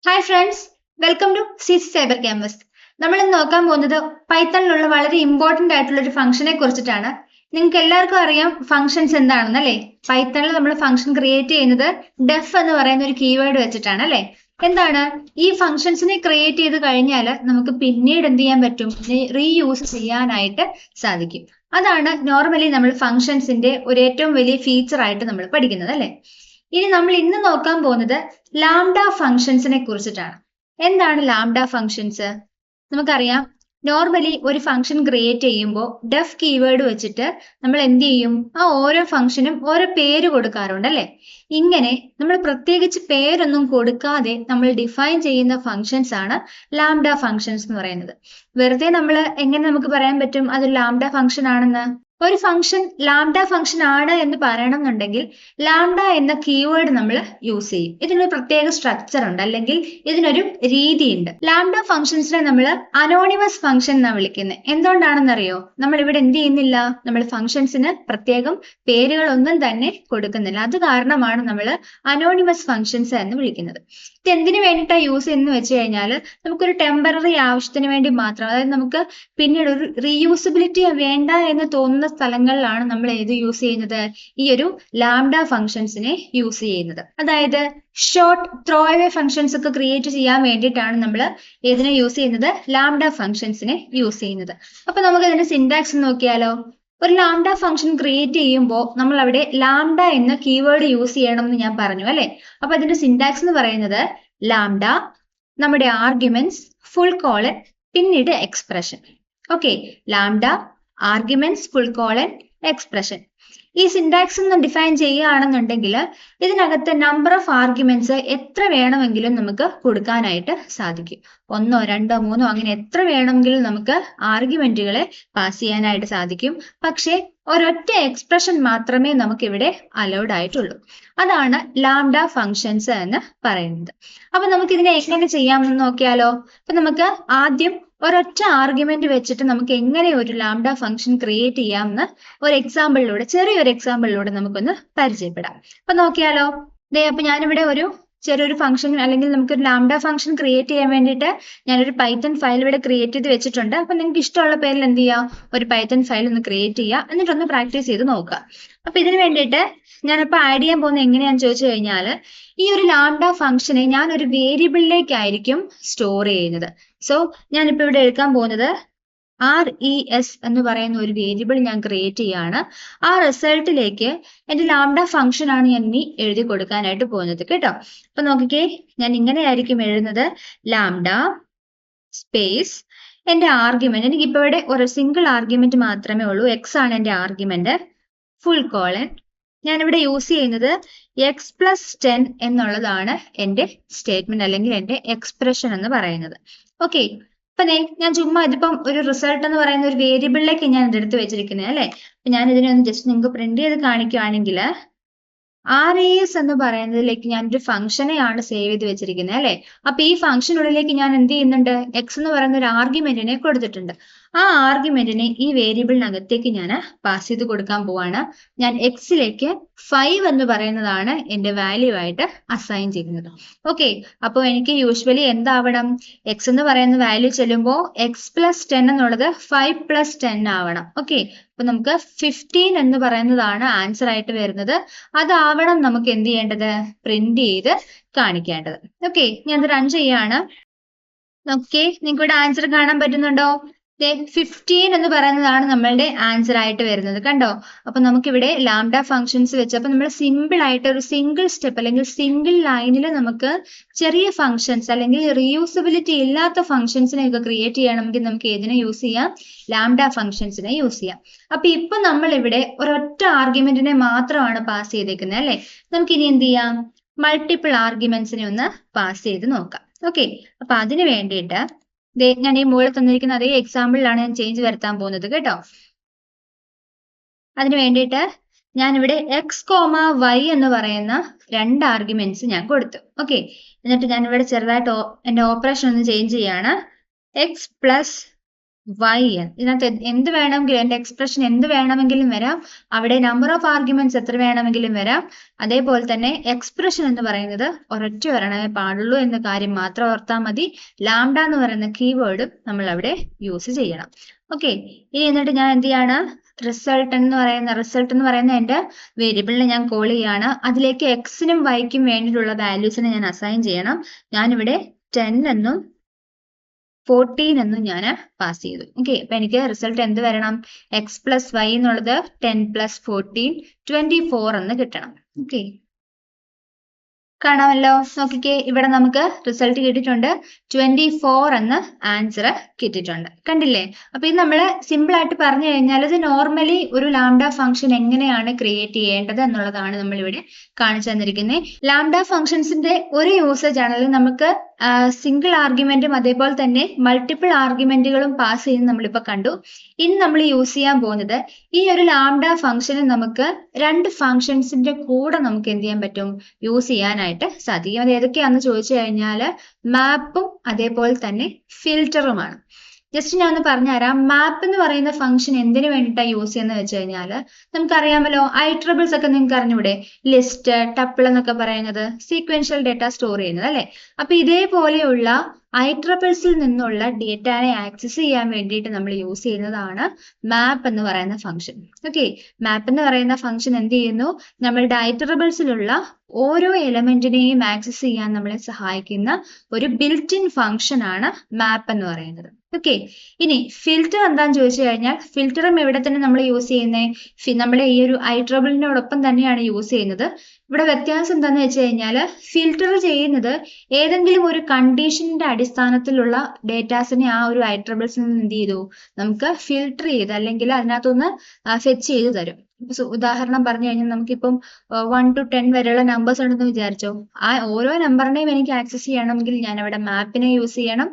Hi friends, welcome to CC cyber campus. നമ്മൾ ഇന്ന് നോക്കാൻ പോകുന്നത് പൈത്തണിലുള്ള വളരെ ഇമ്പോർട്ടന്റ് ആയിട്ടുള്ള ഒരു ഫംഗ്ഷനെ കുറിച്ചിട്ടാണ്. നിങ്ങൾക്ക് എല്ലാവർക്കും അറിയാം ഫംഗ്ഷൻസ് എന്താണെന്ന് അല്ലേ? പൈത്തണിൽ നമ്മൾ ഫംഗ്ഷൻ ക്രിയേറ്റ് ചെയ്യുന്നത് ഡെഫ് എന്ന് പറയുന്ന ഒരു കീവേഡ് വെച്ചിട്ടാണ് അല്ലേ? എന്താണ് ഈ ഫംഗ്ഷൻസിനെ ക്രിയേറ്റ് ചെയ്ത് കഴിഞ്ഞാൽ നമുക്ക് പിന്നീട് എന്ത് ചെയ്യാൻ പറ്റും? റീയൂസ് ചെയ്യാനായിട്ട് സാധിക്കും. അതാണ് നോർമലി നമ്മൾ ഫംഗ്ഷൻസിന്റെ ഒരു ഏറ്റവും വലിയ ഫീച്ചർ ആയിട്ട് നമ്മൾ പഠിക്കുന്നത് അല്ലേ? ഇനി നമ്മൾ ഇന്ന് നോക്കാൻ പോകുന്നത് ലാംഡ ഫംഗ്ഷൻസിനെ കുറിച്ചിട്ടാണ്. എന്താണ് ലാംഡ ഫംഗ്ഷൻസ്? നമുക്കറിയാം, നോർമലി ഒരു ഫംഗ്ഷൻ ക്രിയേറ്റ് ചെയ്യുമ്പോൾ ഡെഫ് കീവേഡ് വെച്ചിട്ട് നമ്മൾ എന്ത് ചെയ്യും? ആ ഓരോ ഫംഗ്ഷനും ഓരോ പേര് കൊടുക്കാറുണ്ട് അല്ലേ? ഇങ്ങനെ നമ്മൾ പ്രത്യേകിച്ച് പേരൊന്നും കൊടുക്കാതെ നമ്മൾ ഡിഫൈൻ ചെയ്യുന്ന ഫംഗ്ഷൻസ് ആണ് ലാംഡ ഫംഗ്ഷൻസ് എന്ന് പറയുന്നത്. വെറുതെ നമ്മൾ എങ്ങനെ നമുക്ക് പറയാൻ പറ്റും അതൊരു ലാംഡ ഫംഗ്ഷൻ ആണെന്ന്? ഒരു ഫംഗ്ഷൻ ലാംഡ ഫംഗ്ഷൻ ആണ് എന്ന് പറയണം എന്നുണ്ടെങ്കിൽ ലാംഡ എന്ന കീവേഡ് നമ്മൾ യൂസ് ചെയ്യും. ഇതിനൊരു പ്രത്യേക സ്ട്രക്ചർ ഉണ്ട്, അല്ലെങ്കിൽ ഇതിനൊരു രീതിയുണ്ട്. ലാംഡ ഫംഗ്ഷൻസിനെ നമ്മൾ അനോണിമസ് ഫംഗ്ഷൻ എന്നാണ് വിളിക്കുന്നത്. എന്തുകൊണ്ടാണെന്നറിയോ? നമ്മൾ ഇവിടെ എന്ത് ചെയ്യുന്നില്ല, നമ്മൾ ഫംഗ്ഷൻസിന് പ്രത്യേകം പേരുകളൊന്നും തന്നെ കൊടുക്കുന്നില്ല. അത് കാരണമാണ് നമ്മൾ അനോണിമസ് ഫംഗ്ഷൻസ് എന്ന് വിളിക്കുന്നത്. ഇത് എന്തിനു വേണ്ടിയിട്ടാണ് യൂസ് ചെയ്യുന്നത് വെച്ച് കഴിഞ്ഞാൽ നമുക്കൊരു ടെമ്പററി ആവശ്യത്തിന് വേണ്ടി മാത്രം, അതായത് നമുക്ക് പിന്നീട് ഒരു റീയൂസബിലിറ്റി വേണ്ട എന്ന് തോന്നുന്ന സ്ഥലങ്ങളിലാണ് നമ്മൾ ഏത് യൂസ് ചെയ്യുന്നത്? ഈ ഒരു ലാംഡ ഫംഗ്ഷൻസിനെ യൂസ് ചെയ്യുന്നത്. അതായത് ഷോർട്ട് ത്രോ അവേ ഫംഗ്ഷൻസ് ഒക്കെ ക്രിയേറ്റ് ചെയ്യാൻ വേണ്ടിയിട്ടാണ് നമ്മൾ ഏതിനെ യൂസ് ചെയ്യുന്നത്? ലാംഡ ഫംഗ്ഷൻസിനെ യൂസ് ചെയ്യുന്നത്. അപ്പൊ നമുക്ക് അതിന്റെ സിന്റാക്സ് നോക്കിയാലോ? ഒരു ലാംഡ ഫംഗ്ഷൻ ക്രിയേറ്റ് ചെയ്യുമ്പോൾ നമ്മൾ അവിടെ ലാംഡ എന്ന കീവേഡ് യൂസ് ചെയ്യണം എന്ന് ഞാൻ പറഞ്ഞു അല്ലെ? അപ്പൊ അതിന്റെ സിന്റാക്സ് എന്ന് പറയുന്നത് ലാംഡ, നമ്മുടെ ആർഗ്യുമെന്റ്സ്, ഫുൾ കോളൻ, പിന്നീട് expression. Okay, lambda, arguments, full colon, expression. ഈ സിന്റാക്സ് ഒന്ന് ഡിഫൈൻ ചെയ്യുകയാണെന്നുണ്ടെങ്കിൽ ഇതിനകത്ത് നമ്പർ ഓഫ് ആർഗ്യുമെന്റ്സ് എത്ര വേണമെങ്കിലും നമുക്ക് കൊടുക്കാനായിട്ട് സാധിക്കും. 1, 2, 3 അങ്ങനെ എത്ര വേണമെങ്കിലും നമുക്ക് ആർഗ്യുമെന്റുകളെ പാസ് ചെയ്യാനായിട്ട് സാധിക്കും. പക്ഷേ ഒരൊറ്റ എക്സ്പ്രഷൻ മാത്രമേ നമുക്ക് ഇവിടെ അലൗഡ് ആയിട്ടുള്ളൂ. അതാണ് ലാംഡ ഫംഗ്ഷൻസ് എന്ന് പറയുന്നത്. അപ്പൊ നമുക്ക് ഇതിനെ എങ്ങനെ ചെയ്യാമെന്ന് നോക്കിയാലോ? അപ്പൊ നമുക്ക് ആദ്യം ഒരൊറ്റ ആർഗ്യുമെന്റ് വെച്ചിട്ട് നമുക്ക് എങ്ങനെ ഒരു ലാംഡ ഫംഗ്ഷൻ ക്രിയേറ്റ് ചെയ്യാമെന്ന് ഒരു എക്സാമ്പിളിലൂടെ, ചെറിയൊരു എക്സാമ്പിളിലൂടെ നമുക്കൊന്ന് പരിചയപ്പെടാം. അപ്പൊ നോക്കിയാലോ? അപ്പൊ ഞാനിവിടെ ഒരു ചെറിയൊരു ഫംഗ്ഷൻ, അല്ലെങ്കിൽ നമുക്കൊരു ലാംഡ ഫംഗ്ഷൻ ക്രിയേറ്റ് ചെയ്യാൻ വേണ്ടിയിട്ട് ഞാനൊരു പൈത്തൺ ഫയൽ ഇവിടെ ക്രിയേറ്റ് ചെയ്ത് വെച്ചിട്ടുണ്ട്. അപ്പൊ നിങ്ങൾക്ക് ഇഷ്ടമുള്ള പേരിൽ എന്ത് ചെയ്യാം? ഒരു പൈത്തൺ ഫയൽ ഒന്ന് ക്രിയേറ്റ് ചെയ്യുക, എന്നിട്ടൊന്ന് പ്രാക്ടീസ് ചെയ്ത് നോക്കുക. അപ്പൊ ഇതിന് വേണ്ടിയിട്ട് ഞാനിപ്പോൾ ആഡ് ചെയ്യാൻ പോകുന്നത് എങ്ങനെയാണെന്ന് ചോദിച്ചു കഴിഞ്ഞാൽ, ഈ ഒരു ലാംഡ ഫംഗ്ഷനെ ഞാൻ ഒരു വേരിയബിളിലേക്കായിരിക്കും സ്റ്റോർ ചെയ്യുന്നത്. സോ ഞാനിപ്പോൾ ഇവിടെ എടുക്കാൻ പോകുന്നത് RES എന്ന് പറയുന്ന ഒരു വേരിയബിൾ ഞാൻ ക്രിയേറ്റ് ചെയ്യാണ്. ആ റിസൾട്ടിലേക്ക് എന്റെ ലാംഡ ഫംഗ്ഷൻ ആണ് ഞാൻ ഇനി എഴുതി കൊടുക്കാനായിട്ട് പോകുന്നത് കേട്ടോ. അപ്പൊ നോക്കിക്കേ, ഞാൻ ഇങ്ങനെയായിരിക്കും എഴുതുന്നത്: ലാംഡ സ്പേസ് എന്റെ ആർഗ്യുമെന്റ്. എനിക്കിപ്പോ ഇവിടെ ഒരു സിംഗിൾ ആർഗ്യുമെന്റ് മാത്രമേ ഉള്ളൂ, എക്സ് ആണ് എന്റെ ആർഗ്യുമെന്റ്. Full colon. ഞാനിവിടെ യൂസ് ചെയ്യുന്നത് x+10 എന്നുള്ളതാണ് എന്റെ സ്റ്റേറ്റ്മെന്റ്, അല്ലെങ്കിൽ എന്റെ എക്സ്പ്രഷൻ എന്ന് പറയുന്നത്. ഓക്കെ, അപ്പൊ ഞാൻ ചുമ്മാ ഇതിപ്പം ഒരു റിസൾട്ട് എന്ന് പറയുന്ന ഒരു വേരിയബിളിലേക്ക് ഞാൻ ഇതെടുത്ത് വെച്ചിരിക്കുന്നത് അല്ലെ? അപ്പൊ ഞാൻ ഇതിനെ ഒന്ന് ജസ്റ്റ് നിങ്ങൾക്ക് പ്രിന്റ് ചെയ്ത് കാണിക്കുകയാണെങ്കിൽ, RES എന്ന് പറയുന്നതിലേക്ക് ഞാനൊരു ഫംഗ്ഷനെയാണ് സേവ് ചെയ്ത് വെച്ചിരിക്കുന്നത് അല്ലെ? അപ്പൊ ഈ ഫംഗ്ഷനുള്ളിലേക്ക് ഞാൻ എന്ത് ചെയ്യുന്നുണ്ട്? എക്സ് എന്ന് പറയുന്ന ഒരു ആർഗ്യുമെന്റിനെ കൊടുത്തിട്ടുണ്ട്. ആ ആർഗ്യുമെന്റിനെ ഈ വേരിയബിളിനകത്തേക്ക് ഞാൻ പാസ് ചെയ്ത് കൊടുക്കാൻ പോവാണ്. ഞാൻ എക്സിലേക്ക് 5 എന്ന് പറയുന്നതാണ് എന്റെ വാല്യൂ ആയിട്ട് അസൈൻ ചെയ്യുന്നത്. ഓക്കെ, അപ്പോൾ എനിക്ക് യൂഷ്വലി എന്താവണം? എക്സ് എന്ന് പറയുന്ന വാല്യൂ ചെല്ലുമ്പോൾ x+10 എന്നുള്ളത് 5+10 ആവണം. ഓക്കെ, അപ്പൊ നമുക്ക് 15 എന്ന് പറയുന്നതാണ് ആൻസർ ആയിട്ട് വരുന്നത്. അതാവണം നമുക്ക് എന്ത് ചെയ്യേണ്ടത്? പ്രിന്റ് ചെയ്ത് കാണിക്കേണ്ടത്. ഓക്കെ, ഞാൻ ഇത് റൺ ചെയ്യാണ്. ഓക്കെ, നിങ്ങൾക്ക് ഇവിടെ ആൻസർ കാണാൻ പറ്റുന്നുണ്ടോ? 15 എന്ന് പറയുന്നതാണ് നമ്മളുടെ ആൻസർ ആയിട്ട് വരുന്നത്. കണ്ടോ? അപ്പൊ നമുക്കിവിടെ ലാംഡ ഫംഗ്ഷൻസ് വെച്ചപ്പോൾ നമ്മൾ സിമ്പിൾ ആയിട്ട് ഒരു സിംഗിൾ സ്റ്റെപ്പ് അല്ലെങ്കിൽ സിംഗിൾ ലൈനിൽ നമുക്ക് ചെറിയ ഫംഗ്ഷൻസ് അല്ലെങ്കിൽ റീയൂസബിലിറ്റി ഇല്ലാത്ത ഫംഗ്ഷൻസിനെ ഒക്കെ ക്രിയേറ്റ് ചെയ്യണമെങ്കിൽ നമുക്ക് ഏതിനെ യൂസ് ചെയ്യാം? ലാംഡ ഫംഗ്ഷൻസിനെ യൂസ് ചെയ്യാം. അപ്പൊ ഇപ്പൊ നമ്മൾ ഇവിടെ ഒരൊറ്റ ആർഗ്യുമെന്റിനെ മാത്രമാണ് പാസ് ചെയ്തേക്കുന്നത് അല്ലെ? നമുക്ക് ഇനി എന്ത് ചെയ്യാം? മൾട്ടിപ്പിൾ ആർഗ്യുമെന്റ്സിനെ ഒന്ന് പാസ് ചെയ്ത് നോക്കാം. ഓക്കെ, അപ്പൊ അതിന് വേണ്ടിയിട്ട് ഞാൻ ഈ മുകളിൽ തന്നിരിക്കുന്ന അതേ എക്സാമ്പിളിലാണ് ഞാൻ ചേഞ്ച് വരുത്താൻ പോകുന്നത് കേട്ടോ. അതിന് വേണ്ടിയിട്ട് ഞാനിവിടെ x,y എന്ന് പറയുന്ന 2 ആർഗ്യുമെന്റ്സ് ഞാൻ കൊടുത്തു. ഓക്കെ, എന്നിട്ട് ഞാനിവിടെ ചെറുതായിട്ട് എന്റെ ഓപ്പറേഷൻ ഒന്ന് ചേഞ്ച് ചെയ്യാണ്. x+, yn. ഇതിനകത്ത് എന്ത് വേണമെങ്കിലും എന്റെ എക്സ്പ്രഷൻ എന്ത് വേണമെങ്കിലും വരാം. അവിടെ നമ്പർ ഓഫ് ആർഗ്യുമെന്റ്സ് എത്ര വേണമെങ്കിലും വരാം. അതേപോലെ തന്നെ എക്സ്പ്രഷൻ എന്ന് പറയുന്നത് ഒരൊറ്റ ഒരെണ്ണമേ പാടുള്ളൂ എന്ന കാര്യം മാത്രം ഓർത്താൽ മതി. ലാംഡ എന്ന് പറയുന്ന കീവേഡും നമ്മൾ അവിടെ യൂസ് ചെയ്യണം. ഓക്കെ, ഇനി എന്നിട്ട് ഞാൻ എന്ത് ചെയ്യാണ്, റിസൾട്ട് എന്ന് പറയുന്ന എന്റെ വേരിയബിളിനെ ഞാൻ കോൾ ചെയ്യാണ്. അതിലേക്ക് എക്സിനും വൈക്കും വേണ്ടിയിട്ടുള്ള വാല്യൂസിനെ ഞാൻ അസൈൻ ചെയ്യണം. ഞാനിവിടെ 10 എന്നും 14 എന്നും ഞാൻ പാസ് ചെയ്തു. ഓക്കെ, അപ്പൊ എനിക്ക് റിസൾട്ട് എന്ത് വരണം, എക്സ് പ്ലസ് വൈ എന്നുള്ളത് 10 പ്ലസ് 14 24 എന്ന് കിട്ടണം. ഓക്കെ, കാണാമല്ലോ. നോക്കിക്കേ, ഇവിടെ നമുക്ക് റിസൾട്ട് കിട്ടിയിട്ടുണ്ട്. 24 എന്ന ആൻസർ കിട്ടിയിട്ടുണ്ട്. കണ്ടില്ലേ? അപ്പൊ ഇത് നമ്മൾ സിമ്പിൾ ആയിട്ട് പറഞ്ഞു കഴിഞ്ഞാൽ ഇത് നോർമലി ഒരു ലാംഡ ഫംഗ്ഷൻ എങ്ങനെയാണ് ക്രിയേറ്റ് ചെയ്യേണ്ടത് എന്നുള്ളതാണ് നമ്മൾ ഇവിടെ കാണിച്ചു തന്നിരിക്കുന്നത്. ലാംഡ ഫംഗ്ഷൻസിന്റെ ഒരു യൂസേജ് ആണെങ്കിൽ നമുക്ക് സിംഗിൾ ആർഗ്യുമെന്റും അതേപോലെ തന്നെ മൾട്ടിപ്പിൾ ആർഗ്യുമെന്റുകളും പാസ് ചെയ്യുന്നത് നമ്മളിപ്പോ കണ്ടു. ഇനി നമ്മൾ യൂസ് ചെയ്യാൻ പോകുന്നത് ഈ ഒരു ലാംഡ ഫംഗ്ഷന് നമുക്ക് രണ്ട് ഫംഗ്ഷൻസിന്റെ കൂടെ നമുക്ക് എന്ത് ചെയ്യാൻ പറ്റും, യൂസ് ചെയ്യാനായിട്ട് സാധിക്കും. അത് ഏതൊക്കെയാണെന്ന് ചോദിച്ചു കഴിഞ്ഞാൽ മാപ്പും അതേപോലെ തന്നെ ഫിൽറ്ററുമാണ്. ജസ്റ്റ് ഞാൻ ഒന്ന് പറഞ്ഞുതരാം. മാപ്പ് എന്ന് പറയുന്ന ഫംഗ്ഷൻ എന്തിനു വേണ്ടിയിട്ടാണ് യൂസ് ചെയ്യുന്നത് വെച്ച് കഴിഞ്ഞാൽ നമുക്കറിയാമല്ലോ, ഐട്രബിൾസ് ഒക്കെ നിങ്ങൾക്ക് അറിഞ്ഞൂടെ, ലിസ്റ്റ്, ടപ്പിൾ എന്നൊക്കെ പറയുന്നത് സീക്വൻഷ്യൽ ഡേറ്റ സ്റ്റോർ ചെയ്യുന്നത് അല്ലെ. അപ്പൊ ഇതേപോലെയുള്ള ഐട്രബിൾസിൽ നിന്നുള്ള ഡേറ്റാനെ ആക്സസ് ചെയ്യാൻ വേണ്ടിയിട്ട് നമ്മൾ യൂസ് ചെയ്യുന്നതാണ് മാപ്പ് എന്ന് പറയുന്ന ഫംഗ്ഷൻ. ഓക്കെ, മാപ്പ് എന്ന് പറയുന്ന ഫംഗ്ഷൻ എന്ത് ചെയ്യുന്നു, നമ്മളുടെ ഐട്രബിൾസിലുള്ള ഓരോ എലമെന്റിനെയും ആക്സസ് ചെയ്യാൻ നമ്മളെ സഹായിക്കുന്ന ഒരു ബിൽറ്റ് ഇൻ ഫംഗ്ഷൻ ആണ് മാപ്പ് എന്ന് പറയുന്നത്. ഓക്കെ, ഇനി ഫിൽറ്റർ എന്താന്ന് ചോദിച്ചു കഴിഞ്ഞാൽ ഫിൽറ്ററും ഇവിടെ തന്നെ നമ്മൾ യൂസ് ചെയ്യുന്നത് നമ്മുടെ ഈ ഒരു ഐട്രബിളിനോടൊപ്പം തന്നെയാണ് യൂസ് ചെയ്യുന്നത്. ഇവിടെ വ്യത്യാസം എന്താന്ന് വെച്ച് കഴിഞ്ഞാൽ ഫിൽറ്റർ ചെയ്യുന്നത് ഏതെങ്കിലും ഒരു കണ്ടീഷന്റെ അടിസ്ഥാനത്തിലുള്ള ഡേറ്റാസിനെ ആ ഒരു ഐട്രബിൾസിൽ നിന്ന് എന്ത് ചെയ്തു, നമുക്ക് ഫിൽറ്റർ ചെയ്ത് അല്ലെങ്കിൽ അതിനകത്തൊന്ന് ഫെച്ച് ചെയ്ത് തരും. ഉദാഹരണം പറഞ്ഞു കഴിഞ്ഞാൽ നമുക്കിപ്പം 1 to 10 വരെയുള്ള നമ്പേഴ്സ് ഉണ്ടെന്ന് വിചാരിച്ചോ, ആ ഓരോ നമ്പറിനെയും എനിക്ക് ആക്സസ് ചെയ്യണമെങ്കിൽ ഞാൻ അവിടെ മാപ്പിനെ യൂസ് ചെയ്യണം.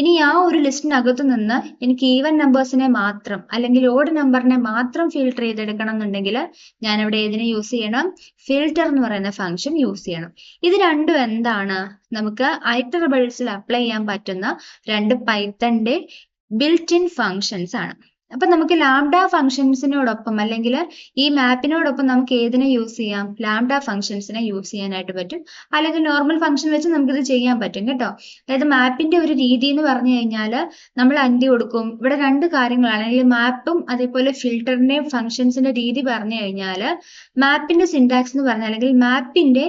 ഇനി ആ ഒരു ലിസ്റ്റിനകത്തു നിന്ന് എനിക്ക് ഈവൻ നമ്പേഴ്സിനെ മാത്രം അല്ലെങ്കിൽ ഓഡ് നമ്പറിനെ മാത്രം ഫിൽട്ടർ ചെയ്തെടുക്കണം എന്നുണ്ടെങ്കിൽ ഞാൻ അവിടെ ഏതിനെ യൂസ് ചെയ്യണം, ഫിൽറ്റർ എന്ന് പറയുന്ന ഫംഗ്ഷൻ യൂസ് ചെയ്യണം. ഇത് രണ്ടും എന്താണ്, നമുക്ക് ഐട്രബിൾസിൽ അപ്ലൈ ചെയ്യാൻ പറ്റുന്ന രണ്ട് പൈത്തന്റെ ബിൽറ്റ് ഇൻ ഫങ്ഷൻസ് ആണ്. അപ്പൊ നമുക്ക് ലാംഡ ഫംഗ്ഷൻസിനോടൊപ്പം അല്ലെങ്കിൽ ഈ മാപ്പിനോടൊപ്പം നമുക്ക് ഏതിനെ യൂസ് ചെയ്യാം, ലാംഡ ഫംഗ്ഷൻസിനെ യൂസ് ചെയ്യാനായിട്ട് പറ്റും. അല്ലെങ്കിൽ നോർമൽ ഫംഗ്ഷൻ വെച്ച് നമുക്കിത് ചെയ്യാൻ പറ്റും കേട്ടോ. അതായത് മാപ്പിന്റെ ഒരു രീതി എന്ന് പറഞ്ഞു കഴിഞ്ഞാൽ നമ്മൾ എന്ത് കൊടുക്കും, ഇവിടെ രണ്ട് കാര്യങ്ങളാണ്, അല്ലെങ്കിൽ മാപ്പും അതേപോലെ ഫിൽറ്ററിന്റെയും ഫംഗ്ഷൻസിന്റെ രീതി പറഞ്ഞു കഴിഞ്ഞാൽ മാപ്പിന്റെ സിന്റാക്സ് എന്ന് പറഞ്ഞാൽ അല്ലെങ്കിൽ മാപ്പിന്റെ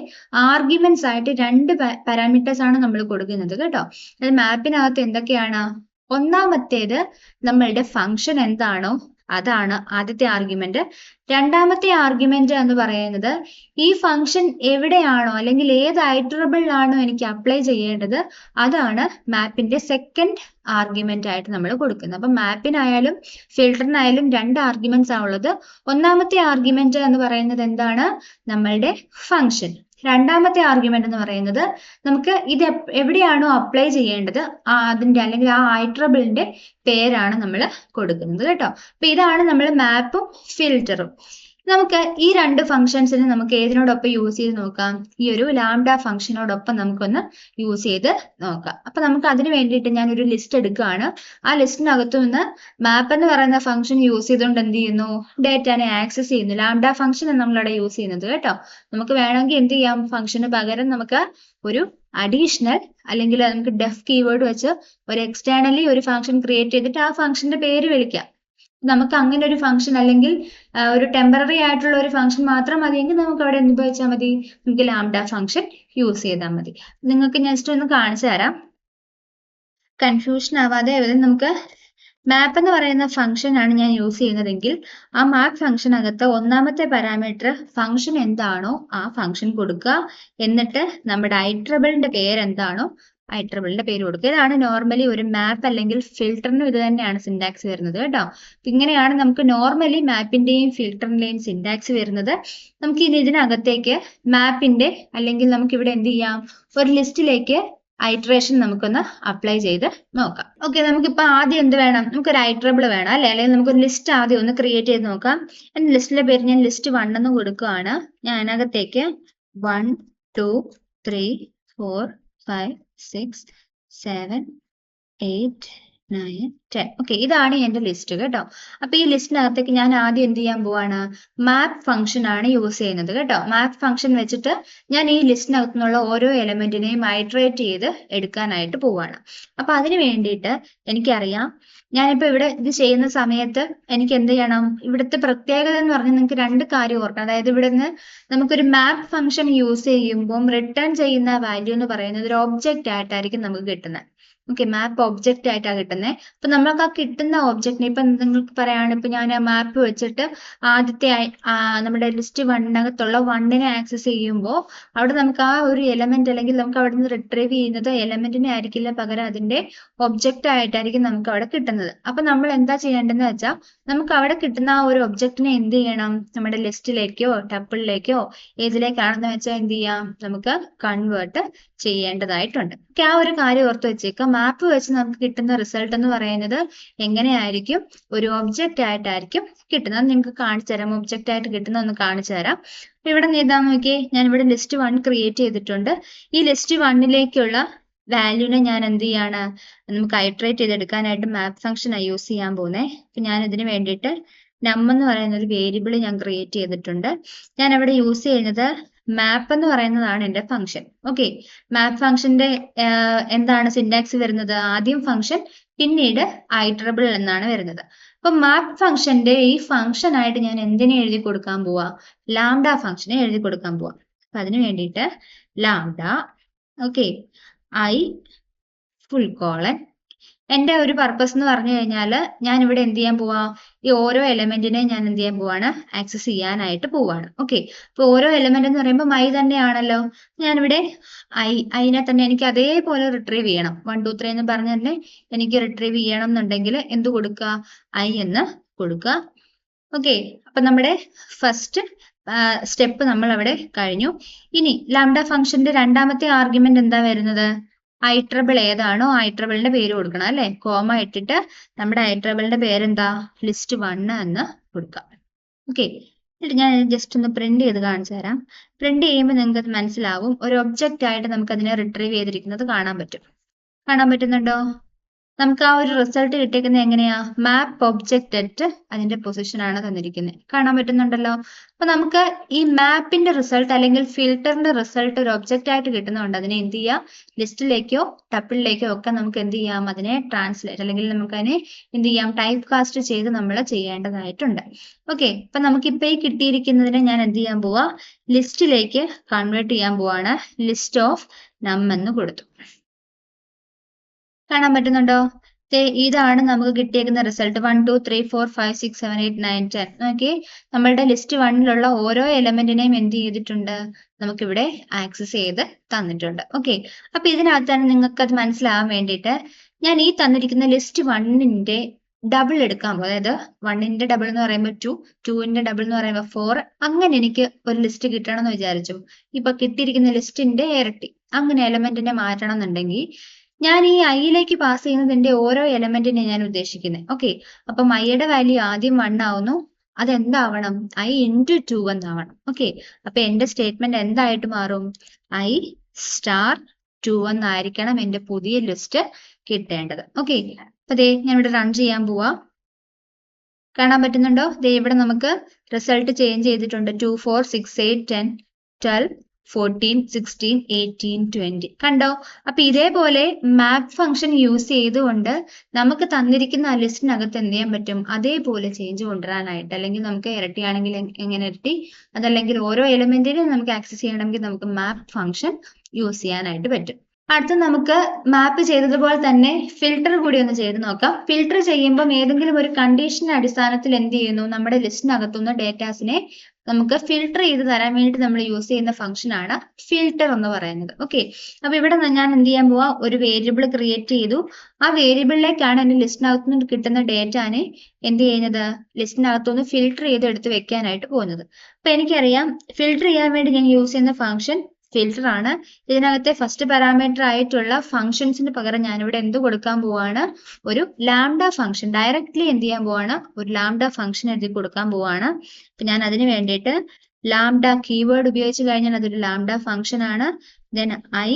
ആർഗ്യുമെന്റ്സ് ആയിട്ട് രണ്ട് പാരാമീറ്റേഴ്സ് ആണ് നമ്മൾ കൊടുക്കുന്നത് കേട്ടോ. അതായത് മാപ്പിനകത്ത് എന്തൊക്കെയാണ്, ഒന്നാമത്തേത് നമ്മളുടെ ഫംഗ്ഷൻ എന്താണോ അതാണ് ആദ്യത്തെ ആർഗ്യുമെന്റ്. രണ്ടാമത്തെ ആർഗ്യുമെന്റ് എന്ന് പറയുന്നത് ഈ ഫംഗ്ഷൻ എവിടെയാണോ അല്ലെങ്കിൽ ഏത് ഐട്രബിളിലാണോ എനിക്ക് അപ്ലൈ ചെയ്യേണ്ടത് അതാണ് മാപ്പിന്റെ സെക്കൻഡ് ആർഗ്യുമെന്റ് ആയിട്ട് നമ്മൾ കൊടുക്കുന്നത്. അപ്പൊ മാപ്പിനായാലും ഫിൽറ്ററിനായാലും രണ്ട് ആർഗ്യുമെന്റ്സ് ആണുള്ളത്. ഒന്നാമത്തെ ആർഗ്യുമെന്റ് എന്ന് പറയുന്നത് എന്താണ്, നമ്മളുടെ ഫംഗ്ഷൻ. രണ്ടാമത്തെ ആർഗ്യുമെന്റ് എന്ന് പറയുന്നത് നമുക്ക് ഇത് എവിടെയാണോ അപ്ലൈ ചെയ്യേണ്ടത് അതിന്റെ അല്ലെങ്കിൽ ആ ഐട്രബിളിന്റെ പേരാണ് നമ്മൾ കൊടുക്കുന്നത് കേട്ടോ. അപ്പൊ ഇതാണ് നമ്മൾ മാപ്പും ഫിൽറ്ററും. നമുക്ക് ഈ രണ്ട് ഫംഗ്ഷൻസിന് നമുക്ക് ഏതിനോടൊപ്പം യൂസ് ചെയ്ത് നോക്കാം, ഈ ഒരു ലാംഡ ഫംഗ്ഷനോടൊപ്പം നമുക്കൊന്ന് യൂസ് ചെയ്ത് നോക്കാം. അപ്പൊ നമുക്ക് അതിന് വേണ്ടിയിട്ട് ഞാൻ ഒരു ലിസ്റ്റ് എടുക്കുകയാണ്. ആ ലിസ്റ്റിനകത്തു നിന്ന് മാപ്പ് എന്ന് പറയുന്ന ഫംഗ്ഷൻ യൂസ് ചെയ്തുകൊണ്ട് എന്ത് ചെയ്യുന്നു, ഡേറ്റാനെ ആക്സസ് ചെയ്യുന്നു. ലാംഡ ഫംഗ്ഷൻ നമ്മളവിടെ യൂസ് ചെയ്യുന്നത് കേട്ടോ. നമുക്ക് വേണമെങ്കിൽ എന്ത് ചെയ്യാം, ഫംഗ്ഷന് പകരം നമുക്ക് ഒരു അഡീഷണൽ അല്ലെങ്കിൽ നമുക്ക് ഡെഫ് കീവേഡ് വെച്ച് ഒരു എക്സ്റ്റേണലി ഒരു ഫംഗ്ഷൻ ക്രിയേറ്റ് ചെയ്തിട്ട് ആ ഫംഗ്ഷന്റെ പേര് വിളിക്കാം. നമുക്ക് അങ്ങനെ ഒരു ഫംഗ്ഷൻ അല്ലെങ്കിൽ ഒരു ടെമ്പററി ആയിട്ടുള്ള ഒരു ഫംഗ്ഷൻ മാത്രം മതിയെങ്കിൽ നമുക്ക് അവിടെ എന്ത് വെച്ചാൽ മതി, നമുക്ക് ലാംഡ ഫംഗ്ഷൻ യൂസ് ചെയ്താൽ മതി. നിങ്ങൾക്ക് ജസ്റ്റ് ഒന്ന് കാണിച്ചു തരാം, കൺഫ്യൂഷൻ ആവാതെ. നമുക്ക് മാപ്പ് എന്ന് പറയുന്ന ഫംഗ്ഷൻ ആണ് ഞാൻ യൂസ് ചെയ്യുന്നതെങ്കിൽ ആ മാപ്പ് ഫംഗ്ഷനകത്ത് ഒന്നാമത്തെ പാരാമീറ്റർ ഫംഗ്ഷൻ എന്താണോ ആ ഫംഗ്ഷൻ കൊടുക്കുക. എന്നിട്ട് നമ്മുടെ ഐട്രബിളിന്റെ പേര് എന്താണോ ഐട്രബിളിന്റെ പേര് കൊടുക്കുക. ഇതാണ് നോർമലി ഒരു മാപ്പ് അല്ലെങ്കിൽ ഫിൽറ്ററിനും ഇത് തന്നെയാണ് സിന്റാക്സ് വരുന്നത് കേട്ടോ. ഇങ്ങനെയാണ് നമുക്ക് നോർമലി മാപ്പിന്റെയും ഫിൽറ്ററിന്റെയും സിന്റാക്സ് വരുന്നത്. നമുക്ക് ഇനി ഇതിനകത്തേക്ക് മാപ്പിന്റെ അല്ലെങ്കിൽ നമുക്ക് ഇവിടെ എന്ത് ചെയ്യാം, ഒരു ലിസ്റ്റിലേക്ക് ഐട്രേഷൻ നമുക്കൊന്ന് അപ്ലൈ ചെയ്ത് നോക്കാം. ഓക്കെ, നമുക്കിപ്പോൾ ആദ്യം എന്ത് വേണം, നമുക്കൊരു ഐട്രബിൾ വേണം അല്ലെ, അല്ലെങ്കിൽ നമുക്കൊരു ലിസ്റ്റ് ആദ്യം ഒന്ന് ക്രിയേറ്റ് ചെയ്ത് നോക്കാം. എൻ്റെ ലിസ്റ്റിലെ പേര് ഞാൻ ലിസ്റ്റ് 1 എന്ന് കൊടുക്കുകയാണ്. ഞാൻ അതിനകത്തേക്ക് 1 2 3 4 5 6 7 8 9 10. ഓക്കെ, ഇതാണ് എന്റെ ലിസ്റ്റ് കേട്ടോ. അപ്പൊ ഈ ലിസ്റ്റിനകത്തേക്ക് ഞാൻ ആദ്യം എന്ത് ചെയ്യാൻ പോവാണ്, മാപ്പ് ഫംഗ്ഷൻ ആണ് യൂസ് ചെയ്യുന്നത് കേട്ടോ. മാപ്പ് ഫംഗ്ഷൻ വെച്ചിട്ട് ഞാൻ ഈ ലിസ്റ്റിനകത്തു നിന്നുള്ള ഓരോ എലമെന്റിനെയും ഐട്രേറ്റ് ചെയ്ത് എടുക്കാനായിട്ട് പോവാണ്. അപ്പൊ അതിന് വേണ്ടിയിട്ട് എനിക്കറിയാം, ഞാനിപ്പോ ഇവിടെ ഇത് ചെയ്യുന്ന സമയത്ത് എനിക്ക് എന്ത് ചെയ്യണം, ഇവിടുത്തെ പ്രത്യേകത എന്ന് പറഞ്ഞാൽ നിങ്ങൾക്ക് രണ്ട് കാര്യം ഓർക്കണം. അതായത് ഇവിടെ നിന്ന് നമുക്കൊരു മാപ്പ് ഫംഗ്ഷൻ യൂസ് ചെയ്യുമ്പോൾ റിട്ടേൺ ചെയ്യുന്ന വാല്യൂ എന്ന് പറയുന്നത് ഒരു ഒബ്ജക്റ്റ് ആയിട്ടായിരിക്കും നമുക്ക് കിട്ടുന്നത്. ഓക്കെ, മാപ്പ് ഒബ്ജക്റ്റ് ആയിട്ടാണ് കിട്ടുന്നത്. അപ്പൊ നമുക്ക് ആ കിട്ടുന്ന ഒബ്ജക്റ്റിനെ ഇപ്പൊ നിങ്ങൾക്ക് പറയാണ്, ഇപ്പൊ ഞാൻ ആ മാപ്പ് വെച്ചിട്ട് ആദ്യത്തെ നമ്മുടെ ലിസ്റ്റ് വണ്ണിനകത്തുള്ള വണ്ണിനെ ആക്സസ് ചെയ്യുമ്പോൾ അവിടെ നമുക്ക് ആ ഒരു എലമെന്റ് അല്ലെങ്കിൽ നമുക്ക് അവിടെ നിന്ന് റിട്രീവ് ചെയ്യുന്നത് എലമെന്റിനെ ആയിരിക്കില്ല, പകരം അതിന്റെ ഒബ്ജക്റ്റ് ആയിട്ടായിരിക്കും നമുക്ക് അവിടെ കിട്ടുന്നത്. അപ്പൊ നമ്മൾ എന്താ ചെയ്യേണ്ടതെന്ന് വെച്ചാൽ നമുക്ക് അവിടെ കിട്ടുന്ന ആ ഒരു ഒബ്ജക്റ്റിനെ എന്ത് ചെയ്യണം, നമ്മുടെ ലിസ്റ്റിലേക്കോ ടപ്പിളിലേക്കോ ഏതിലേക്കാണെന്ന് വെച്ചാൽ എന്ത് ചെയ്യാം, നമുക്ക് കൺവേർട്ട് ചെയ്യേണ്ടതായിട്ടുണ്ട്. ആ ഒരു കാര്യം ഓർത്ത് വെച്ചേക്കാം. മാപ്പ് വെച്ച് നമുക്ക് കിട്ടുന്ന റിസൾട്ട് എന്ന് പറയുന്നത് എങ്ങനെയായിരിക്കും, ഒരു ഒബ്ജക്റ്റ് ആയിട്ടായിരിക്കും കിട്ടുന്നത്. നിങ്ങൾക്ക് കാണിച്ചു തരാം, ഒബ്ജക്റ്റ് ആയിട്ട് കിട്ടുന്ന ഒന്ന് കാണിച്ചു തരാം. ഇവിടെ ചെയ്താൽ നോക്കിയേ, ഞാൻ ഇവിടെ ലിസ്റ്റ് 1 ക്രിയേറ്റ് ചെയ്തിട്ടുണ്ട്. ഈ ലിസ്റ്റ് 1ലേക്കുള്ള വാല്യൂനെ ഞാൻ എന്ത് ചെയ്യാണ്, നമുക്ക് ഐട്രേറ്റ് ചെയ്തെടുക്കാനായിട്ട് മാപ്പ് ഫംഗ്ഷൻ യൂസ് ചെയ്യാൻ പോകുന്നത്. അപ്പൊ ഞാൻ ഇതിന് വേണ്ടിയിട്ട് നം എന്ന് പറയുന്ന ഒരു വേരിയബിൾ ഞാൻ ക്രിയേറ്റ് ചെയ്തിട്ടുണ്ട്. ഞാൻ അവിടെ യൂസ് ചെയ്യുന്നത് മാപ്പ് എന്ന് പറയുന്നതാണ് എന്റെ ഫംഗ്ഷൻ. ഓക്കെ, മാപ്പ് ഫംഗ്ഷന്റെ എന്താണ് സിന്റാക്സ് വരുന്നത്, ആദ്യം ഫംഗ്ഷൻ പിന്നീട് ഐട്രബിൾ എന്നാണ് വരുന്നത്. അപ്പൊ മാപ്പ് ഫംഗ്ഷന്റെ ഈ ഫംഗ്ഷൻ ആയിട്ട് ഞാൻ എന്തിനെ എഴുതി കൊടുക്കാൻ പോവാ, ലാംഡ ഫംഗ്ഷനെ എഴുതി കൊടുക്കാൻ പോവാ. അപ്പൊ അതിന് വേണ്ടിയിട്ട് lambda, okay, I full colon. എന്റെ ഒരു പർപ്പസ് എന്ന് പറഞ്ഞു കഴിഞ്ഞാൽ ഞാൻ ഇവിടെ എന്ത് ചെയ്യാൻ പോവാ, ഈ ഓരോ എലമെന്റിനെ ഞാൻ എന്ത് ചെയ്യാൻ പോവാണ്, ആക്സസ് ചെയ്യാനായിട്ട് പോവാണ്. ഓക്കെ, അപ്പൊ ഓരോ എലമെന്റ് എന്ന് പറയുമ്പോൾ ഐ തന്നെയാണല്ലോ. ഞാനിവിടെ ഐനെ തന്നെ എനിക്ക് അതേപോലെ റിട്രീവ് ചെയ്യണം. 1 2 3 എന്ന് പറഞ്ഞ തന്നെ എനിക്ക് റിട്രീവ് ചെയ്യണം എന്നുണ്ടെങ്കിൽ എന്ത് കൊടുക്കുക, ഐ എന്ന് കൊടുക്കുക. ഓക്കെ, അപ്പൊ നമ്മുടെ ഫസ്റ്റ് സ്റ്റെപ്പ് നമ്മൾ അവിടെ കഴിഞ്ഞു. ഇനി ലാംഡ ഫംഗ്ഷന്റെ രണ്ടാമത്തെ ആർഗ്യുമെന്റ് എന്താ വരുന്നത്, ഐട്രബിൾ ഏതാണോ ഐട്രബിളിന്റെ പേര് കൊടുക്കണം അല്ലെ. കോമ ഇട്ടിട്ട് നമ്മുടെ ഐട്രബിളിന്റെ പേരെന്താ, ലിസ്റ്റ് 1 എന്ന് കൊടുക്കാം. ഓക്കെ, എന്നിട്ട് ഞാൻ ജസ്റ്റ് ഒന്ന് പ്രിന്റ് ചെയ്ത് കാണിച്ചു തരാം. പ്രിന്റ് ചെയ്യുമ്പോൾ നിങ്ങൾക്ക് അത് മനസ്സിലാവും, ഒരു ഒബ്ജക്റ്റ് ആയിട്ട് നമുക്ക് അതിനെ റിട്രീവ് ചെയ്തിരിക്കുന്നത് കാണാൻ പറ്റും. കാണാൻ പറ്റുന്നുണ്ടോ? നമുക്ക് ആ ഒരു റിസൾട്ട് കിട്ടിയിരിക്കുന്നത് എങ്ങനെയാ, മാപ്പ് ഒബ്ജക്റ്റ് അറ്റ് അതിന്റെ പൊസിഷൻ ആണ് തന്നിരിക്കുന്നത്. കാണാൻ പറ്റുന്നുണ്ടല്ലോ. അപ്പൊ നമുക്ക് ഈ മാപ്പിന്റെ റിസൾട്ട് അല്ലെങ്കിൽ ഫിൽറ്ററിന്റെ റിസൾട്ട് ഒരു ഒബ്ജക്റ്റ് ആയിട്ട് കിട്ടുന്നതുകൊണ്ട് അതിനെ എന്ത് ചെയ്യാം, ലിസ്റ്റിലേക്കോ ടപ്പിളിലേക്കോ ഒക്കെ നമുക്ക് എന്ത് ചെയ്യാം, അതിനെ ട്രാൻസ്ലേറ്റ് അല്ലെങ്കിൽ നമുക്ക് അതിനെ എന്ത് ചെയ്യാം, ടൈപ്പ് കാസ്റ്റ് ചെയ്ത് നമ്മൾ ചെയ്യേണ്ടതായിട്ടുണ്ട്. ഓക്കെ, അപ്പൊ നമുക്കിപ്പോ ഈ കിട്ടിയിരിക്കുന്നതിനെ ഞാൻ എന്ത് ചെയ്യാൻ പോവാ, ലിസ്റ്റിലേക്ക് കൺവേർട്ട് ചെയ്യാൻ പോവാണ്. ലിസ്റ്റ് ഓഫ് നം എന്ന് കൊടുത്തു. കാണാൻ പറ്റുന്നുണ്ടോ? ഇതാണ് നമുക്ക് കിട്ടിയേക്കുന്ന റിസൾട്ട്. 1 2 3 4 5 6 7 8 9 10. ഓക്കെ, നമ്മളുടെ ലിസ്റ്റ് 1ലുള്ള ഓരോ എലമെന്റിനെയും എന്ത് ചെയ്തിട്ടുണ്ട്, നമുക്കിവിടെ ആക്സസ് ചെയ്ത് തന്നിട്ടുണ്ട്. ഓക്കെ, അപ്പൊ ഇതിനകത്താണ് നിങ്ങൾക്ക് അത് മനസ്സിലാവാൻ വേണ്ടിയിട്ട് ഞാൻ ഈ തന്നിരിക്കുന്ന ലിസ്റ്റ് 1ന്റെ ഡബിൾ എടുക്കാൻ പോകും. അതായത് 1ന്റെ ഡബിൾ എന്ന് പറയുമ്പോൾ 2, 2ന്റെ ഡബിൾ എന്ന് പറയുമ്പോൾ 4. അങ്ങനെ എനിക്ക് ഒരു ലിസ്റ്റ് കിട്ടണം എന്ന് വിചാരിച്ചു. ഇപ്പൊ കിട്ടിയിരിക്കുന്ന ലിസ്റ്റിന്റെ ഇരട്ടി അങ്ങനെ എലമെന്റിനെ മാറ്റണം എന്നുണ്ടെങ്കിൽ ഞാൻ ഈ ഐയിലേക്ക് പാസ് ചെയ്യുന്നതിന്റെ ഓരോ എലമെന്റിനെ ഞാൻ ഉദ്ദേശിക്കുന്നത്. ഓക്കെ, അപ്പം ഐയുടെ വാല്യൂ ആദ്യം 1 ആവുന്നു, അതെന്താവണം, ഐ ഇൻറ്റു 2 എന്നാവണം. ഓക്കെ, അപ്പൊ എന്റെ സ്റ്റേറ്റ്മെന്റ് എന്തായിട്ട് മാറും, ഐ സ്റ്റാർ 2 എന്നായിരിക്കണം എന്റെ പുതിയ ലിസ്റ്റ് കിട്ടേണ്ടത്. ഓക്കെ, അപ്പൊ ദേ ഞാൻ ഇവിടെ റൺ ചെയ്യാൻ പോവാ. കാണാൻ പറ്റുന്നുണ്ടോ? ദേ ഇവിടെ നമുക്ക് റിസൾട്ട് ചേഞ്ച് ചെയ്തിട്ടുണ്ട്. 2 4 6 8 10 12 14 16 18 20. കണ്ടോ? അപ്പൊ ഇതേപോലെ മാപ്പ് ഫംഗ്ഷൻ യൂസ് ചെയ്തുകൊണ്ട് നമുക്ക് തന്നിരിക്കുന്ന ആ ലിസ്റ്റിനകത്ത് എന്ത് ചെയ്യാൻ പറ്റും, അതേപോലെ ചേഞ്ച് കൊണ്ടുവരാനായിട്ട്. അല്ലെങ്കിൽ നമുക്ക് ഇരട്ടിയാണെങ്കിൽ എങ്ങനെ ഇരട്ടി, അതല്ലെങ്കിൽ ഓരോ എലിമെന്റിനും നമുക്ക് ആക്സസ് ചെയ്യണമെങ്കിൽ നമുക്ക് മാപ്പ് ഫംഗ്ഷൻ യൂസ് ചെയ്യാനായിട്ട് പറ്റും. അടുത്ത നമുക്ക് മാപ്പ് ചെയ്തതുപോലെ തന്നെ ഫിൽട്ടർ കൂടി ഒന്ന് ചെയ്ത് നോക്കാം. ഫിൽട്ടർ ചെയ്യുമ്പോൾ ഏതെങ്കിലും ഒരു കണ്ടീഷന്റെ അടിസ്ഥാനത്തിൽ എന്ത് ചെയ്യുന്നു, നമ്മുടെ ലിസ്റ്റിനകത്തുനിന്ന് ഡേറ്റാസിനെ നമുക്ക് ഫിൽട്ടർ ചെയ്ത് തരാൻ വേണ്ടി നമ്മൾ യൂസ് ചെയ്യുന്ന ഫംഗ്ഷൻ ആണ് ഫിൽട്ടർ എന്ന് പറയുന്നത്. ഓക്കെ, അപ്പൊ ഇവിടെ ഞാൻ എന്ത് ചെയ്യാൻ പോവാ, ഒരു വേരിയബിൾ ക്രിയേറ്റ് ചെയ്തു. ആ വേരിയബിളിലേക്കാണ് എന്റെ ലിസ്റ്റിനകത്തുനിന്ന് കിട്ടുന്ന ഡേറ്റാനെ എന്ത് ചെയ്യുന്നത്, ലിസ്റ്റിനകത്തുനിന്ന് ഫിൽട്ടർ ചെയ്ത് എടുത്ത് വെക്കാനായിട്ട് പോകുന്നത്. അപ്പൊ എനിക്കറിയാം ഫിൽട്ടർ ചെയ്യാൻ വേണ്ടി ഞാൻ യൂസ് ചെയ്യുന്ന ഫംഗ്ഷൻ ഫിൽട്ടർ ആണ്. ഇതിനകത്തെ ഫസ്റ്റ് പാരാമീറ്റർ ആയിട്ടുള്ള ഫംഗ്ഷൻസിന് പകരം ഞാനിവിടെ എന്ത് കൊടുക്കാൻ പോവാണ്, ഒരു ലാംഡ ഫംഗ്ഷൻ ഡയറക്ട്ലി എന്ത് ചെയ്യാൻ പോവാണ്, ഒരു ലാംഡ ഫംഗ്ഷൻ എഴുതി കൊടുക്കാൻ പോവാണ്. അപ്പൊ ഞാൻ അതിന് വേണ്ടിയിട്ട് ലാംഡ കീവേഡ് ഉപയോഗിച്ച് കഴിഞ്ഞാൽ അതൊരു ലാംഡ ഫംഗ്ഷൻ ആണ്. ദെൻ ഐ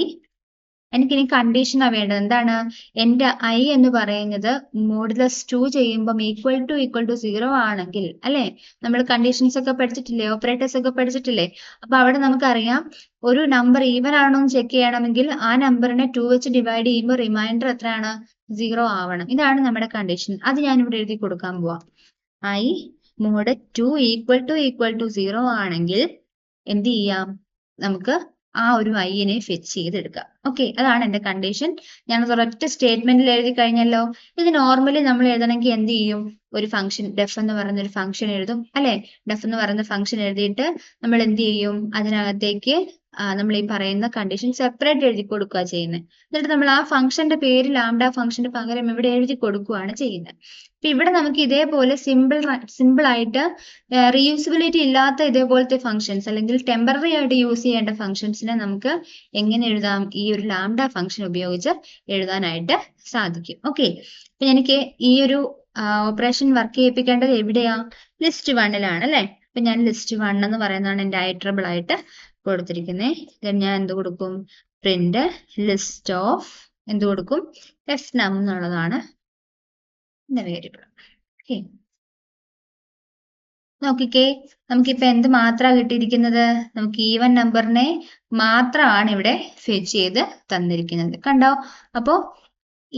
എനിക്കിനി കണ്ടീഷനാ വേണ്ടത്. എന്താണ്? എന്റെ ഐ എന്ന് പറയുന്നത് മോഡുലസ് 2 ചെയ്യുമ്പം ഈക്വൽ ടു 0 ആണെങ്കിൽ, അല്ലെ? നമ്മൾ കണ്ടീഷൻസ് ഒക്കെ പഠിച്ചിട്ടില്ലേ? ഓപ്പറേറ്റേഴ്സ് ഒക്കെ പഠിച്ചിട്ടില്ലേ? അപ്പൊ അവിടെ നമുക്കറിയാം ഒരു നമ്പർ ഈവൻ ആണോ എന്ന് ചെക്ക് ചെയ്യണമെങ്കിൽ ആ നമ്പറിനെ 2 വെച്ച് ഡിവൈഡ് ചെയ്യുമ്പോൾ റിമൈൻഡർ എത്രയാണ്? 0 ആവണം. ഇതാണ് നമ്മുടെ കണ്ടീഷൻ. അത് ഞാൻ ഇവിടെ എഴുതി കൊടുക്കാൻ പോവാം. ഐ മോഡ് 2 ഈക്വൽ ടു 0 ആണെങ്കിൽ എന്ത് ചെയ്യാം? നമുക്ക് ആ ഒരു ഐനെ ഫെച്ച് ചെയ്തെടുക്കാം. ഓക്കെ, അതാണ് എന്റെ കണ്ടീഷൻ. ഞാനത് ഒരൊറ്റ സ്റ്റേറ്റ്മെന്റിൽ എഴുതി കഴിഞ്ഞല്ലോ. ഇത് നോർമലി നമ്മൾ എഴുതണമെങ്കിൽ എന്ത് ചെയ്യും? ഒരു ഫംഗ്ഷൻ ഡെഫ് എന്ന് പറയുന്ന ഒരു ഫംഗ്ഷൻ എഴുതും, അല്ലെ? ഡെഫ് എന്ന് പറയുന്ന ഫംഗ്ഷൻ എഴുതിയിട്ട് നമ്മൾ എന്ത് ചെയ്യും? അതിനകത്തേക്ക് നമ്മൾ ഈ പറയുന്ന കണ്ടീഷൻ സെപ്പറേറ്റ് എഴുതി കൊടുക്കുക ചെയ്യുന്നത്. എന്നിട്ട് നമ്മൾ ആ ഫംഗ്ഷന്റെ പേര് ലാംഡ ഫംഗ്ഷന്റെ പകരം ഇവിടെ എഴുതി കൊടുക്കുകയാണ് ചെയ്യുന്നത്. അപ്പൊ ഇവിടെ നമുക്ക് ഇതേപോലെ സിമ്പിൾ ആയിട്ട് റീയൂസിബിലിറ്റി ഇല്ലാത്ത ഇതേപോലത്തെ ഫംഗ്ഷൻസ് അല്ലെങ്കിൽ ടെമ്പററി ആയിട്ട് യൂസ് ചെയ്യേണ്ട ഫംഗ്ഷൻസിനെ നമുക്ക് എങ്ങനെ എഴുതാം? ഈ ഒരു ലാംഡ ഫംഗ്ഷൻ ഉപയോഗിച്ച് എഴുതാനായിട്ട് സാധിക്കും. ഓക്കെ, അപ്പൊ എനിക്ക് ഈ ഒരു ഓപ്പറേഷൻ വർക്ക് ചെയ്യിപ്പിക്കേണ്ടത് എവിടെയാ? ലിസ്റ്റ് 1ലാണ്, അല്ലെ? അപ്പൊ ഞാൻ ലിസ്റ്റ് 1 എന്ന് പറയുന്നതാണ് എന്റെ ഐട്രബിൾ ആയിട്ട് കൊടുത്തിരിക്കുന്നത്. ഞാൻ എന്ത് കൊടുക്കും? പ്രിന്റ് ലിസ്റ്റ് ഓഫ് എന്ത് കൊടുക്കും? എഫ് നം എന്നുള്ളതാണ് വേരിയബിൾ. ഓക്കെ, നോക്കിക്കേ, നമുക്കിപ്പോ എന്ത് മാത്രമാണ് കിട്ടിയിരിക്കുന്നത്? നമുക്ക് ഈവൻ നമ്പറിനെ മാത്രമാണ് ഇവിടെ ഫെച്ച് ചെയ്ത് തന്നിരിക്കുന്നത്. കണ്ടോ? അപ്പോ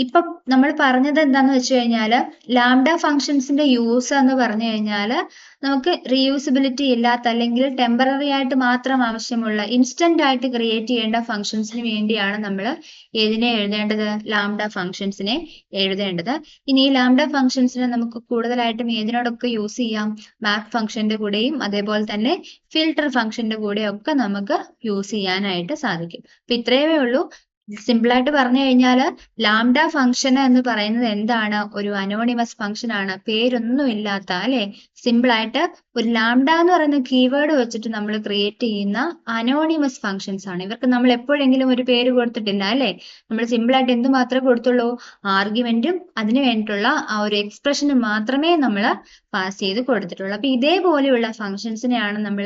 ഇപ്പൊ നമ്മൾ പറഞ്ഞത് എന്താന്ന് വെച്ച് കഴിഞ്ഞാൽ ലാംഡ ഫംഗ്ഷൻസിന്റെ യൂസ് എന്ന് പറഞ്ഞു കഴിഞ്ഞാൽ നമുക്ക് റീയൂസിബിലിറ്റി ഇല്ലാത്ത അല്ലെങ്കിൽ ടെമ്പററി ആയിട്ട് മാത്രം ആവശ്യമുള്ള ഇൻസ്റ്റന്റ് ആയിട്ട് ക്രിയേറ്റ് ചെയ്യേണ്ട ഫംഗ്ഷൻസിന് വേണ്ടിയാണ് നമ്മൾ ഏതിനെ എഴുതേണ്ടത്? ലാംഡ ഫംഗ്ഷൻസിനെ എഴുതേണ്ടത്. ഇനി ഈ ലാംഡ ഫംഗ്ഷൻസിനെ നമുക്ക് കൂടുതലായിട്ടും ഏതിനോടൊക്കെ യൂസ് ചെയ്യാം? മാപ്പ് ഫംഗ്ഷന്റെ കൂടെയും അതേപോലെ തന്നെ ഫിൽട്ടർ ഫംഗ്ഷന്റെ കൂടെയും ഒക്കെ നമുക്ക് യൂസ് ചെയ്യാനായിട്ട് സാധിക്കും. അപ്പൊ ഇത്രയേ ഉള്ളൂ. സിമ്പിൾ ആയിട്ട് പറഞ്ഞു കഴിഞ്ഞാൽ ലാംഡ ഫംഗ്ഷൻ എന്ന് പറയുന്നത് എന്താണ്? ഒരു അനോണിമസ് ഫംഗ്ഷൻ ആണ്. പേരൊന്നും ഇല്ലാത്ത, അല്ലെ? സിമ്പിൾ ആയിട്ട് ഒരു ലാംഡ എന്ന് പറയുന്ന കീവേഡ് വെച്ചിട്ട് നമ്മൾ ക്രിയേറ്റ് ചെയ്യുന്ന അനോണിമസ് ഫംഗ്ഷൻസ് ആണ്. ഇവർക്ക് നമ്മൾ എപ്പോഴെങ്കിലും ഒരു പേര് കൊടുത്തിട്ടില്ല, അല്ലെ? നമ്മൾ സിമ്പിൾ ആയിട്ട് എന്ത് മാത്രമേ കൊടുത്തുള്ളൂ? ആർഗ്യുമെന്റും അതിന് വേണ്ടിയിട്ടുള്ള ആ ഒരു എക്സ്പ്രഷനും മാത്രമേ നമ്മൾ പാസ് ചെയ്ത് കൊടുത്തിട്ടുള്ളൂ. അപ്പൊ ഇതേപോലെയുള്ള ഫംഗ്ഷൻസിനെയാണ് നമ്മൾ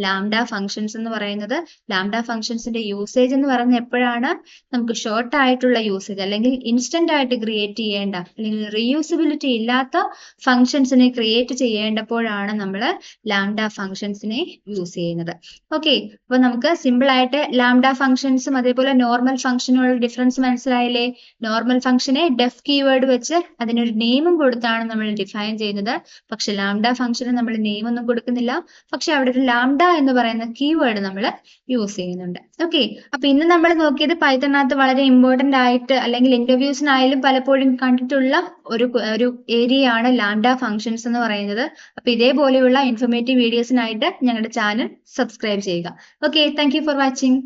ലാംഡ ഫംഗ്ഷൻസ് എന്ന് പറയുന്നത്. ലാംഡ ഫംഗ്ഷൻസിന്റെ യൂസേജ് എന്ന് പറയുന്നത് എപ്പോഴാണ്? നമുക്ക് ഷോർട്ട് ആയിട്ടുള്ള യൂസേജ് അല്ലെങ്കിൽ ഇൻസ്റ്റന്റ് ആയിട്ട് ക്രിയേറ്റ് ചെയ്യേണ്ട അല്ലെങ്കിൽ റീയൂസിബിലിറ്റി ഇല്ലാത്ത ഫംഗ്ഷൻസിനെ ക്രിയേറ്റ് ചെയ്യേണ്ടപ്പോഴാണ് നമ്മൾ ലാംഡ ഫംഗ്ഷൻസിനെ യൂസ് ചെയ്യുന്നത്. ഓക്കെ, അപ്പൊ നമുക്ക് സിമ്പിൾ ആയിട്ട് ലാംഡ ഫംഗ്ഷൻസും അതേപോലെ നോർമൽ ഫംഗ്ഷനുള്ള ഡിഫറൻസ് മനസ്സിലായില്ലേ? നോർമൽ ഫംഗ്ഷനെ ഡെഫ് കീവേഡ് വെച്ച് അതിനൊരു നെയിമും കൊടുത്താണ് നമ്മൾ ഡിഫൈൻ ചെയ്യുന്നത്. പക്ഷെ ലാംഡ ഫംഗ്ഷന് നമ്മൾ നെയിം ഒന്നും കൊടുക്കുന്നില്ല. പക്ഷെ അവിടെ ഒരു ലാംഡ എന്ന് പറയുന്ന കീവേഡ് നമ്മൾ യൂസ് ചെയ്യുന്നുണ്ട്. ഓക്കെ, അപ്പൊ ഇന്ന് നമ്മൾ നോക്കിയത് പൈത്തണിനകത്ത് വളരെ ഇമ്പോർട്ടന്റ് ആയിട്ട് അല്ലെങ്കിൽ ഇന്റർവ്യൂസിനായാലും പലപ്പോഴും കണ്ടിട്ടുള്ള ഒരു ഏരിയ ആണ് ലാംഡ ഫംഗ്ഷൻസ് എന്ന് പറയുന്നത്. അപ്പൊ ഇതേപോലെയുള്ള ഇൻഫോർമേറ്റീവ് വീഡിയോസിനായിട്ട് ഞങ്ങളുടെ ചാനൽ സബ്സ്ക്രൈബ് ചെയ്യുക. Okay, thank you for watching.